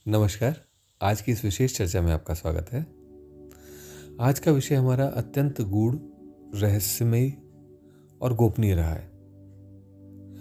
नमस्कार। आज की इस विशेष चर्चा में आपका स्वागत है। आज का विषय हमारा अत्यंत गूढ़, रहस्यमयी और गोपनीय रहा है।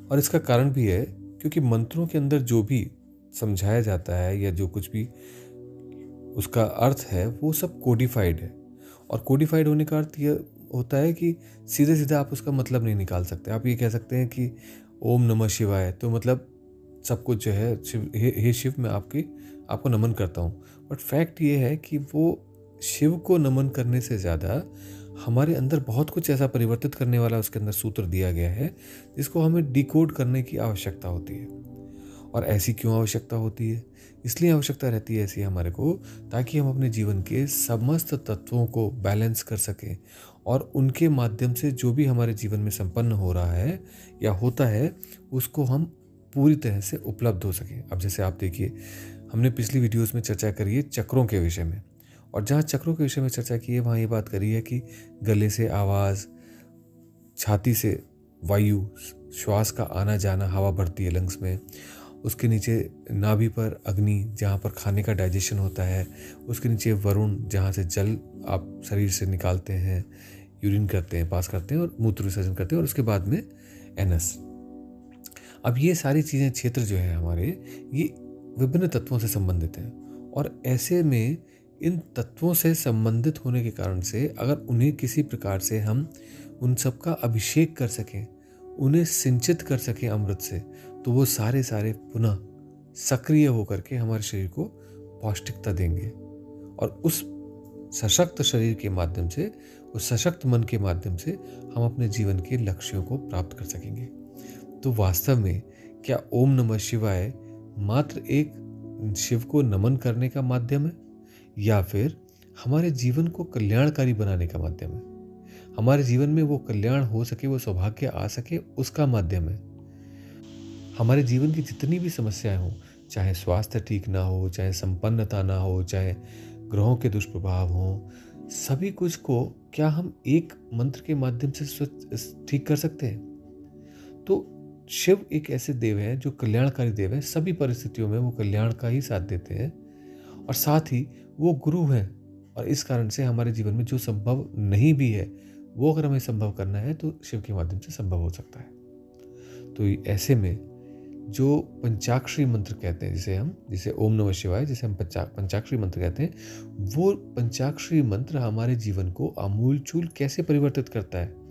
और इसका कारण भी है क्योंकि मंत्रों के अंदर जो भी समझाया जाता है या जो कुछ भी उसका अर्थ है वो सब कोडिफाइड है। और कोडिफाइड होने का अर्थ ये होता है कि सीधे सीधे आप उसका मतलब नहीं निकाल सकते। आप ये कह सकते हैं कि ओम नमः शिवाय, तो मतलब सब कुछ जो है शिव, हे शिव, मैं आपको नमन करता हूँ। बट फैक्ट ये है कि वो शिव को नमन करने से ज़्यादा हमारे अंदर बहुत कुछ ऐसा परिवर्तित करने वाला उसके अंदर सूत्र दिया गया है जिसको हमें डिकोड करने की आवश्यकता होती है। और ऐसी क्यों आवश्यकता होती है? इसलिए आवश्यकता रहती है ऐसी हमारे को, ताकि हम अपने जीवन के समस्त तत्वों को बैलेंस कर सकें और उनके माध्यम से जो भी हमारे जीवन में संपन्न हो रहा है या होता है उसको हम पूरी तरह से उपलब्ध हो सकें। अब जैसे आप देखिए, हमने पिछली वीडियोस में चर्चा करी है चक्रों के विषय में, और जहाँ चक्रों के विषय में चर्चा की है वहाँ ये बात करी है कि गले से आवाज़, छाती से वायु, श्वास का आना जाना, हवा बढ़ती है लंग्स में, उसके नीचे नाभि पर अग्नि जहाँ पर खाने का डाइजेशन होता है, उसके नीचे वरुण जहाँ से जल आप शरीर से निकालते हैं, यूरिन करते हैं, पास करते हैं और मूत्र विसर्जन करते हैं, और उसके बाद में एनस। अब ये सारी चीज़ें, क्षेत्र जो है हमारे, ये विभिन्न तत्वों से संबंधित हैं। और ऐसे में इन तत्वों से संबंधित होने के कारण से अगर उन्हें किसी प्रकार से हम उन सब का अभिषेक कर सकें, उन्हें सिंचित कर सकें अमृत से, तो वो सारे पुनः सक्रिय होकर के हमारे शरीर को पौष्टिकता देंगे। और उस सशक्त शरीर के माध्यम से, उस सशक्त मन के माध्यम से हम अपने जीवन के लक्ष्यों को प्राप्त कर सकेंगे। तो वास्तव में क्या ओम नमः शिवाय मात्र एक शिव को नमन करने का माध्यम है, या फिर हमारे जीवन को कल्याणकारी बनाने का माध्यम है? हमारे जीवन में वो कल्याण हो सके, वो सौभाग्य आ सके, उसका माध्यम है। हमारे जीवन की जितनी भी समस्याएं हो, चाहे स्वास्थ्य ठीक ना हो, चाहे संपन्नता ना हो, चाहे ग्रहों के दुष्प्रभाव हो, सभी कुछ को क्या हम एक मंत्र के माध्यम से ठीक कर सकते हैं? तो शिव एक ऐसे देव हैं जो कल्याणकारी देव हैं। सभी परिस्थितियों में वो कल्याण का ही साथ देते हैं, और साथ ही वो गुरु हैं। और इस कारण से हमारे जीवन में जो संभव नहीं भी है, वो अगर हमें संभव करना है तो शिव के माध्यम से संभव हो सकता है। तो ऐसे में जो पंचाक्षरी मंत्र कहते हैं, जिसे ओम नमः शिवाय, जिसे हम पंचाक्षरी मंत्र कहते हैं, वो पंचाक्षरी मंत्र हमारे जीवन को आमूलचूल कैसे परिवर्तित करता है,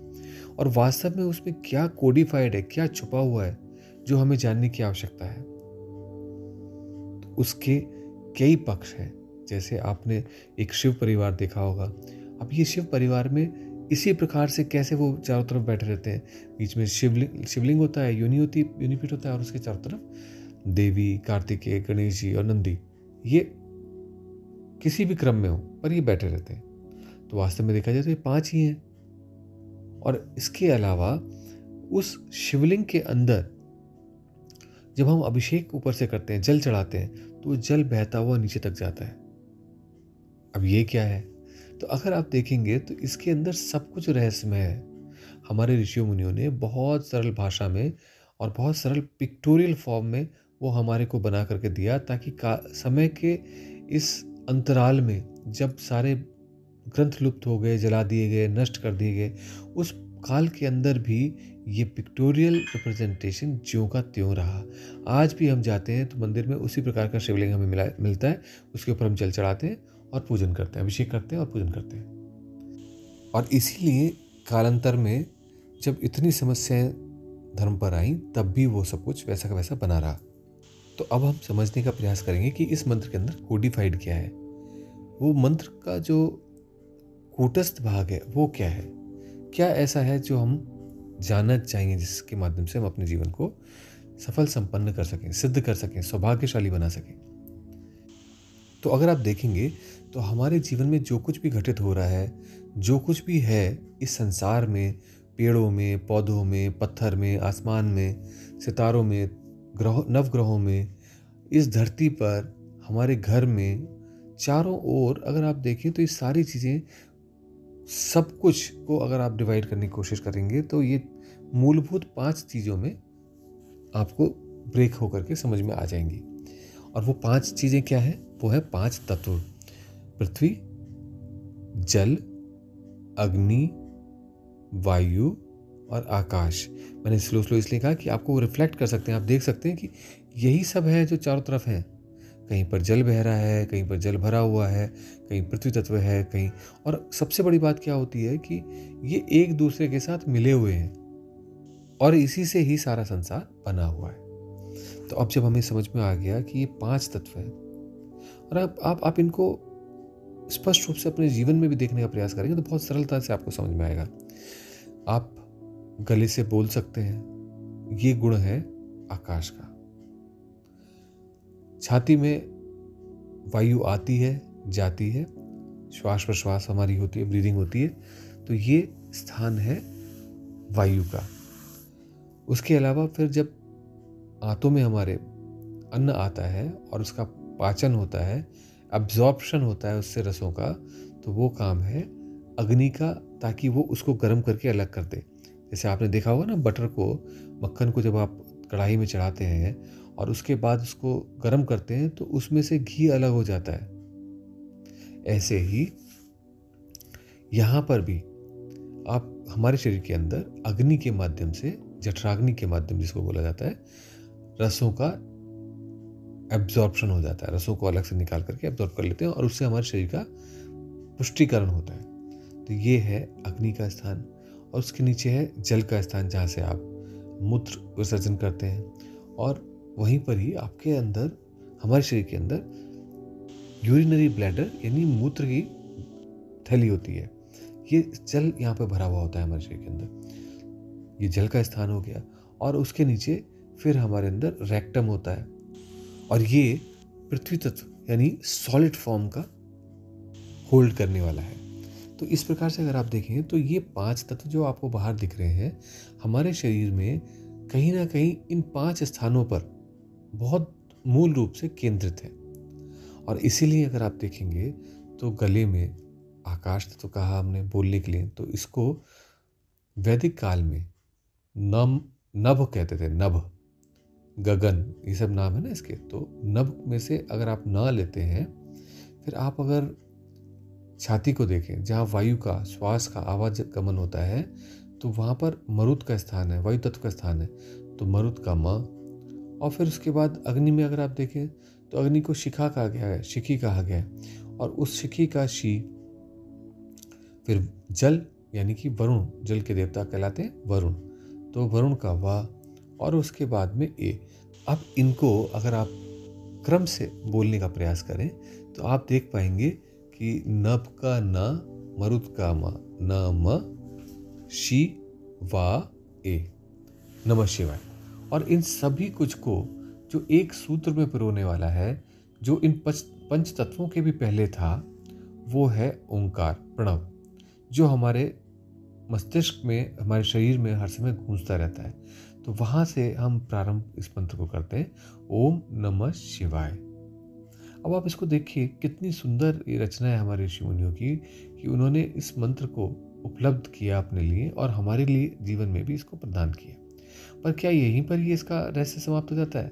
और वास्तव में उसमें क्या कोडिफाइड है, क्या छुपा हुआ है जो हमें जानने की आवश्यकता है। तो उसके कई पक्ष हैं। जैसे आपने एक शिव परिवार देखा होगा। अब ये शिव परिवार में इसी प्रकार से कैसे वो चारों तरफ बैठे रहते हैं, बीच में शिवलिंग होता है, यूनिपीठ होता है, और उसके चारों तरफ देवी, कार्तिकेय, गणेश जी और नंदी, ये किसी भी क्रम में हो पर ये बैठे रहते हैं। तो वास्तव में देखा जाए तो ये 5 ही हैं। और इसके अलावा उस शिवलिंग के अंदर जब हम अभिषेक ऊपर से करते हैं, जल चढ़ाते हैं, तो वो जल बहता हुआ नीचे तक जाता है। अब ये क्या है? तो अगर आप देखेंगे तो इसके अंदर सब कुछ रहस्यमय है। हमारे ऋषियों मुनियों ने बहुत सरल भाषा में और बहुत सरल पिक्टोरियल फॉर्म में वो हमारे को बना करके दिया, ताकि समय के इस अंतराल में जब सारे ग्रंथ लुप्त हो गए, जला दिए गए, नष्ट कर दिए गए, उस काल के अंदर भी ये पिक्टोरियल रिप्रेजेंटेशन ज्यों का त्यों रहा। आज भी हम जाते हैं तो मंदिर में उसी प्रकार का शिवलिंग हमें मिलता है। उसके ऊपर हम जल चढ़ाते हैं और पूजन करते हैं, अभिषेक करते हैं और पूजन करते हैं। और इसीलिए कालांतर में जब इतनी समस्याएं धर्म पर आई, तब भी वो सब कुछ वैसा का वैसा बना रहा। तो अब हम समझने का प्रयास करेंगे कि इस मंत्र के अंदर कोडिफाइड क्या है। वो मंत्र का जो कूटस्थ भाग है वो क्या है, क्या ऐसा है जो हम जानना चाहिए, जिसके माध्यम से हम अपने जीवन को सफल संपन्न कर सकें, सिद्ध कर सकें, सौभाग्यशाली बना सकें। तो अगर आप देखेंगे तो हमारे जीवन में जो कुछ भी घटित हो रहा है, जो कुछ भी है इस संसार में, पेड़ों में, पौधों में, पत्थर में, आसमान में, सितारों में, नवग्रहों में, इस धरती पर, हमारे घर में, चारों ओर अगर आप देखें तो ये सारी चीज़ें, सब कुछ को अगर आप डिवाइड करने की कोशिश करेंगे तो ये मूलभूत 5 चीज़ों में आपको ब्रेक होकर के समझ में आ जाएंगी। और वो 5 चीज़ें क्या है? वो है 5 तत्व: पृथ्वी, जल, अग्नि, वायु और आकाश। मैंने स्लो स्लो इसलिए कहा कि आपको रिफ्लेक्ट कर सकते हैं, आप देख सकते हैं कि यही सब है जो चारों तरफ है। कहीं पर जल बह रहा है, कहीं पर जल भरा हुआ है, कहीं पृथ्वी तत्व है, कहीं। और सबसे बड़ी बात क्या होती है कि ये एक दूसरे के साथ मिले हुए हैं और इसी से ही सारा संसार बना हुआ है। तो अब जब हमें समझ में आ गया कि ये 5 तत्व हैं और आप इनको स्पष्ट रूप से अपने जीवन में भी देखने का प्रयास करेंगे तो बहुत सरलता से आपको समझ में आएगा। आप गले से बोल सकते हैं, ये गुण है आकाश का। छाती में वायु आती है, जाती है, श्वास प्रश्वास हमारी होती है, ब्रीदिंग होती है, तो ये स्थान है वायु का। उसके अलावा फिर जब आंतों में हमारे अन्न आता है और उसका पाचन होता है, अब्जॉर्प्शन होता है उससे रसों का, तो वो काम है अग्नि का, ताकि वो उसको गर्म करके अलग कर दे। जैसे आपने देखा होगा ना, बटर को, मक्खन को जब आप कढ़ाई में चढ़ाते हैं और उसके बाद उसको गर्म करते हैं तो उसमें से घी अलग हो जाता है। ऐसे ही यहाँ पर भी आप हमारे शरीर के अंदर अग्नि के माध्यम से, जठराग्नि के माध्यम जिसको बोला जाता है, रसों का एब्जॉर्प्शन हो जाता है। रसों को अलग से निकाल करके एब्जॉर्ब कर लेते हैं और उससे हमारे शरीर का पुष्टिकरण होता है। तो ये है अग्नि का स्थान। और उसके नीचे है जल का स्थान, जहाँ से आप मूत्र विसर्जन करते हैं। और वहीं पर ही आपके अंदर, हमारे शरीर के अंदर यूरिनरी ब्लैडर यानी मूत्र की थैली होती है। ये जल यहाँ पर भरा हुआ होता है हमारे शरीर के अंदर। ये जल का स्थान हो गया। और उसके नीचे फिर हमारे अंदर रेक्टम होता है और ये पृथ्वी तत्व यानी सॉलिड फॉर्म का होल्ड करने वाला है। तो इस प्रकार से अगर आप देखें तो ये 5 तत्व जो आपको बाहर दिख रहे हैं, हमारे शरीर में कहीं ना कहीं इन 5 स्थानों पर बहुत मूल रूप से केंद्रित है। और इसीलिए अगर आप देखेंगे तो गले में आकाश तत्व कहा हमने बोलने के लिए, तो इसको वैदिक काल में नभ कहते थे। नभ, गगन, ये सब नाम है ना इसके। तो नभ में से अगर आप ना लेते हैं, फिर आप अगर छाती को देखें, जहाँ वायु का, श्वास का आवागमन होता है, तो वहाँ पर मरुत का स्थान है, वायु तत्व का स्थान है, तो मरुत का म। और फिर उसके बाद अग्नि में अगर आप देखें तो अग्नि को शिखा कहा गया है, शिखी कहा गया है, और उस शिखी का शी। फिर जल यानी कि वरुण, जल के देवता कहलाते हैं वरुण, तो वरुण का वा। और उसके बाद में ए। अब इनको अगर आप क्रम से बोलने का प्रयास करें तो आप देख पाएंगे कि नभ का न, मरुत का म, न म, शी वा ए, नमः शिवाय। और इन सभी कुछ को जो एक सूत्र में पिरोने वाला है, जो इन पंच तत्वों के भी पहले था, वो है ओंकार, प्रणव, जो हमारे मस्तिष्क में, हमारे शरीर में हर समय गूंजता रहता है। तो वहां से हम प्रारंभ इस मंत्र को करते हैं, ओम नमः शिवाय। अब आप इसको देखिए, कितनी सुंदर ये रचना है हमारे ऋषि मुनियों की, कि उन्होंने इस मंत्र को उपलब्ध किया अपने लिए और हमारे लिए जीवन में भी इसको प्रदान किया। पर क्या यहीं पर ही इसका रहस्य समाप्त हो जाता है?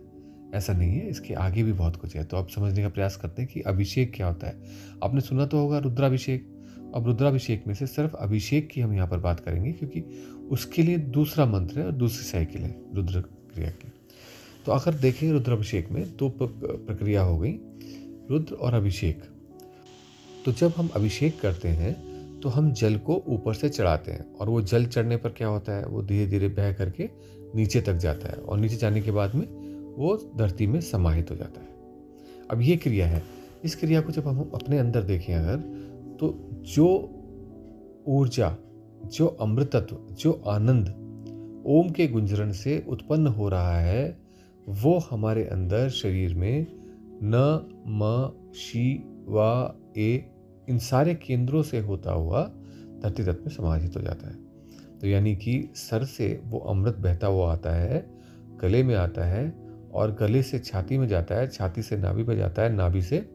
ऐसा नहीं है, इसके आगे भी बहुत कुछ है। तो आप समझने का प्रयास करते हैं कि अभिषेक क्या होता है। आपने सुना तो होगा रुद्राभिषेक। अब रुद्राभिषेक में से सिर्फ अभिषेक की हम यहाँ पर बात करेंगे, क्योंकि उसके लिए दूसरा मंत्र है और दूसरी साइकिल है रुद्र क्रिया की। तो अगर देखें रुद्राभिषेक में 2 प्रक्रिया हो गई, रुद्र और अभिषेक। तो जब हम अभिषेक करते हैं तो हम जल को ऊपर से चढ़ाते हैं, और वो जल चढ़ने पर क्या होता है, वो धीरे धीरे बह करके नीचे तक जाता है, और नीचे जाने के बाद में वो धरती में समाहित हो जाता है। अब ये क्रिया है। इस क्रिया को जब हम अपने अंदर देखें अगर, तो जो ऊर्जा, जो अमृतत्व, जो आनंद ओम के गुंजरण से उत्पन्न हो रहा है, वो हमारे अंदर शरीर में न, म, शी, वा, ए, इन सारे केंद्रों से होता हुआ धरती तत्व में समाहित हो जाता है। तो यानी कि सर से वो अमृत बहता हुआ आता है, गले में आता है, और गले से छाती में जाता है, छाती से नाभि में जाता है, नाभि से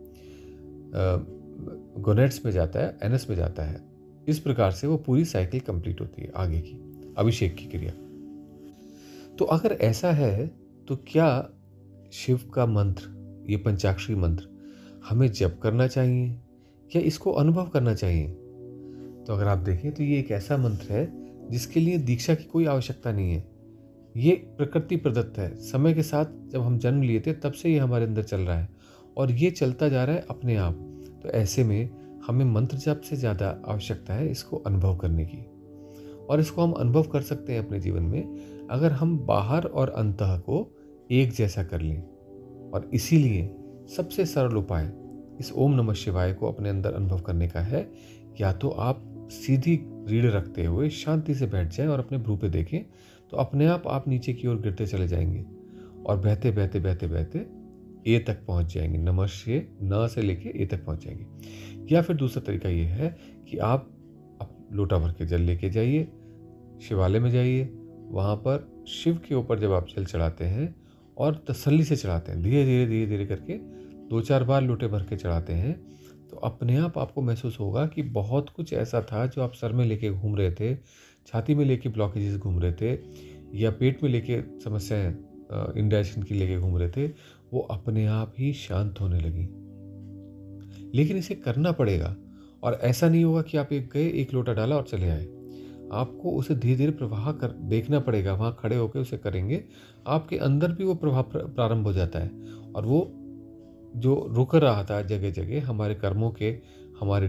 गोनेट्स में जाता है, एनस में जाता है। इस प्रकार से वो पूरी साइकिल कंप्लीट होती है आगे की अभिषेक की क्रिया। तो अगर ऐसा है तो क्या शिव का मंत्र ये पंचाक्षरी मंत्र हमें जप करना चाहिए या इसको अनुभव करना चाहिए? तो अगर आप देखें तो ये एक ऐसा मंत्र है जिसके लिए दीक्षा की कोई आवश्यकता नहीं है। ये प्रकृति प्रदत्त है। समय के साथ जब हम जन्म लिए थे तब से ये हमारे अंदर चल रहा है और ये चलता जा रहा है अपने आप। तो ऐसे में हमें मंत्र जप से ज़्यादा आवश्यकता है इसको अनुभव करने की, और इसको हम अनुभव कर सकते हैं अपने जीवन में अगर हम बाहर और अंतः को एक जैसा कर लें। और इसीलिए सबसे सरल उपाय इस ओम नमः शिवाय को अपने अंदर अनुभव करने का है। या तो आप सीधी रीढ़ रखते हुए शांति से बैठ जाएं और अपने भ्रू पे देखें, तो अपने आप नीचे की ओर गिरते चले जाएंगे और बहते बहते बहते बहते ए तक पहुंच जाएंगे। नमः से न से लेके ए तक पहुंच जाएंगे। या फिर दूसरा तरीका ये है कि आप लोटा भर के जल लेके जाइए, शिवालय में जाइए, वहाँ पर शिव के ऊपर जब आप जल चढ़ाते हैं और तसल्ली से चढ़ाते हैं, धीरे धीरे धीरे धीरे करके 2-4 बार लोटे भर के चढ़ाते हैं, तो अपने आप आपको महसूस होगा कि बहुत कुछ ऐसा था जो आप सर में लेके घूम रहे थे, छाती में लेके ब्लॉकेजेस घूम रहे थे या पेट में लेके समस्याएं इंडाइजेशन की लेके घूम रहे थे, वो अपने आप ही शांत होने लगी। लेकिन इसे करना पड़ेगा और ऐसा नहीं होगा कि आप एक लोटा डाला और चले आए। आपको उसे धीरे धीरे प्रवाह कर देखना पड़ेगा। वहाँ खड़े होकर उसे करेंगे, आपके अंदर भी वो प्रवाह प्रारंभ हो जाता है और वो जो रुक रहा था जगह जगह हमारे कर्मों के, हमारे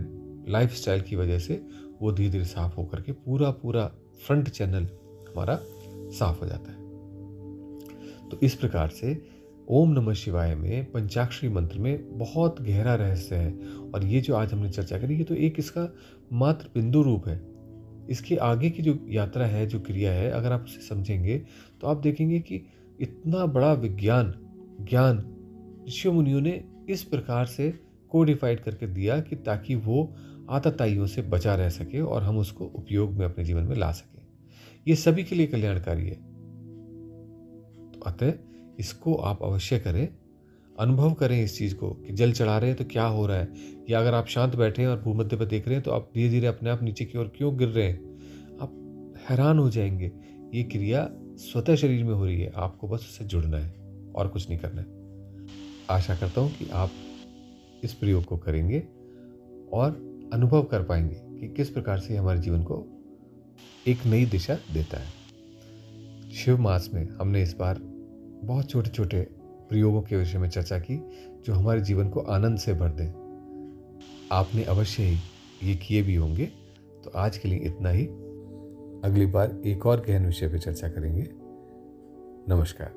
लाइफस्टाइल की वजह से, वो धीरे धीरे साफ होकर के पूरा पूरा फ्रंट चैनल हमारा साफ हो जाता है। तो इस प्रकार से ओम नमः शिवाय में पंचाक्षरी मंत्र में बहुत गहरा रहस्य है और ये जो आज हमने चर्चा करी ये तो एक इसका मात्र बिंदु रूप है। इसके आगे की जो यात्रा है, जो क्रिया है, अगर आप उसे समझेंगे तो आप देखेंगे कि इतना बड़ा ज्ञान ऋषियों मुनियों ने इस प्रकार से कोडिफाइड करके दिया कि ताकि वो आतताइयों से बचा रह सके और हम उसको उपयोग में अपने जीवन में ला सकें। ये सभी के लिए कल्याणकारी है। तो अतः इसको आप अवश्य करें, अनुभव करें इस चीज़ को कि जल चढ़ा रहे हैं तो क्या हो रहा है, या अगर आप शांत बैठे हैं और भूमध्य पर देख रहे हैं तो आप धीरे धीरे अपने आप नीचे की ओर क्यों गिर रहे हैं, आप हैरान हो जाएंगे। ये क्रिया स्वतः शरीर में हो रही है, आपको बस उससे जुड़ना है और कुछ नहीं करना है। आशा करता हूँ कि आप इस प्रयोग को करेंगे और अनुभव कर पाएंगे कि किस प्रकार से हमारे जीवन को एक नई दिशा देता है। शिव मास में हमने इस बार बहुत छोटे छोटे प्रयोगों के विषय में चर्चा की जो हमारे जीवन को आनंद से भर दें। आपने अवश्य ही ये किए भी होंगे। तो आज के लिए इतना ही। अगली बार एक और गहन विषय पर चर्चा करेंगे। नमस्कार।